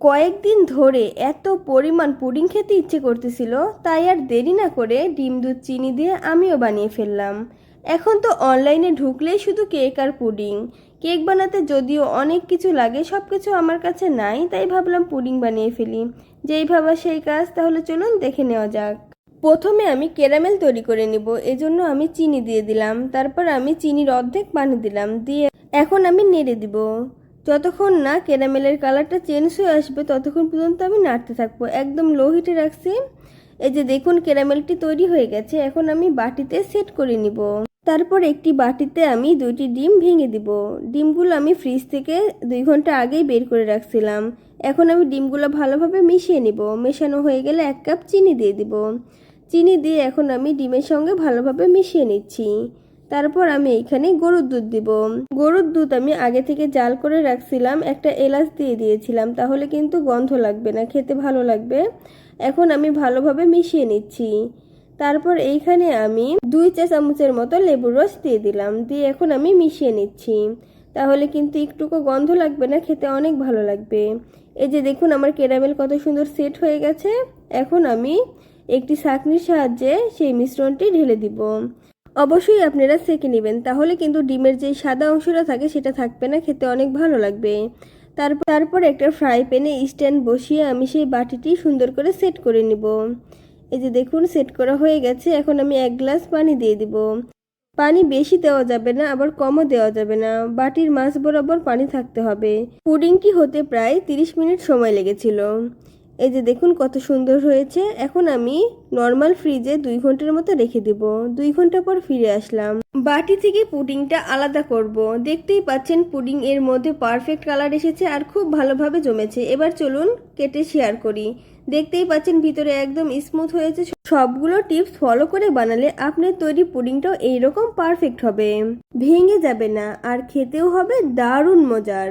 কয়েকদিন ধরে এত পরিমাণ পুডিং খেতে ইচ্ছে করতেছিল, তাই আর দেরি না করে ডিম দুধ চিনি দিয়ে আমিও বানিয়ে ফেললাম। এখন তো অনলাইনে ঢুকলেই শুধু কেক আর পুডিং। কেক বানাতে যদিও অনেক কিছু লাগে, সব কিছু আমার কাছে নাই, তাই ভাবলাম পুডিং বানিয়ে ফেলি। যেই ভাবা সেই কাজ, তাহলে চলুন দেখে নেওয়া যাক। প্রথমে আমি ক্যারামেল তৈরি করে নিব, এজন্য আমি চিনি দিয়ে দিলাম। তারপর আমি চিনির অর্ধেক পানি দিলাম, দিয়ে এখন আমি নেড়ে দিব। যতক্ষণ না ক্যারামেলের কালারটা চেঞ্জ হয়ে আসবে ততক্ষণ পর্যন্ত আমি নাড়তে থাকবো। একদম লো হিটে রাখছি। এই যে দেখুন ক্যারামেলটি তৈরি হয়ে গেছে। এখন আমি বাটিতে সেট করে নিব। তারপর একটি বাটিতে আমি 2টি ডিম ভেঙে দিব। ডিমগুলো আমি ফ্রিজ থেকে 2 ঘন্টা আগেই বের করে রাখছিলাম। এখন আমি ডিমগুলো ভালোভাবে মিশিয়ে নিব। মেশানো হয়ে গেলে 1 কাপ চিনি দিয়ে দিব। চিনি দিয়ে এখন আমি ডিমের সঙ্গে ভালোভাবে মিশিয়ে নিচ্ছি। তারপর আমি এখানে গরুর দুধ দিব। গরুর দুধ আমি আগে থেকে জাল করে রাখছিলাম, একটা এলাচ দিয়ে দিয়েছিলাম, তাহলে কিন্তু গন্ধ লাগবে না, খেতে ভালো লাগবে। এখন আমি ভালোভাবে মিশিয়ে নিচ্ছি। তারপর এইখানে আমি 2 চা চামচের মতো লেবুর রস দিয়ে দিলাম, দিয়ে এখন আমি মিশিয়ে নিচ্ছি। তাহলে কিন্তু একটুকু গন্ধ লাগবে না, খেতে অনেক ভালো লাগবে। এই যে দেখুন আমার ক্যারামেল কত সুন্দর সেট হয়ে গেছে। এখন আমি একটি ছাঁকনির সাহায্যে সেই মিশ্রণটি ঢেলে দিব। অবশ্যই আপনারা সেঁকে নেবেন, তাহলে কিন্তু ডিমের যে সাদা অংশটা থাকে সেটা থাকবে না, খেতে অনেক ভালো লাগবে। তারপর একটা ফ্রাই প্যানে স্ট্যান্ড বসিয়ে আমি সেই বাটিটি সুন্দর করে সেট করে নিব। এই যে দেখুন সেট করা হয়ে গেছে। এখন আমি 1 গ্লাস পানি দিয়ে দিব। পানি বেশি দেওয়া যাবে না, আবার কমও দেওয়া যাবে না, বাটির মাঝ বরাবর পানি থাকতে হবে। পুডিংটি হতে প্রায় 30 মিনিট সময় লেগেছিল। এই যে দেখুন কত সুন্দর হয়েছে। এখন আমি নর্মাল ফ্রিজে 2 ঘন্টার মতো রেখে দিব। 2 ঘন্টা পর ফিরে আসলাম। বাটি থেকে পুডিংটা আলাদা করব। দেখতেই পাচ্ছেন পুডিং এর মধ্যে পারফেক্ট কালার এসেছে আর খুব ভালোভাবে জমেছে। এবার চলুন কেটে শেয়ার করি। দেখতেই পাচ্ছেন ভিতরে একদম স্মুথ হয়েছে। সবগুলো টিপস ফলো করে বানালে আপনার তৈরি পুডিংটাও এইরকম পারফেক্ট হবে, ভেঙে যাবে না, আর খেতেও হবে দারুণ মজার।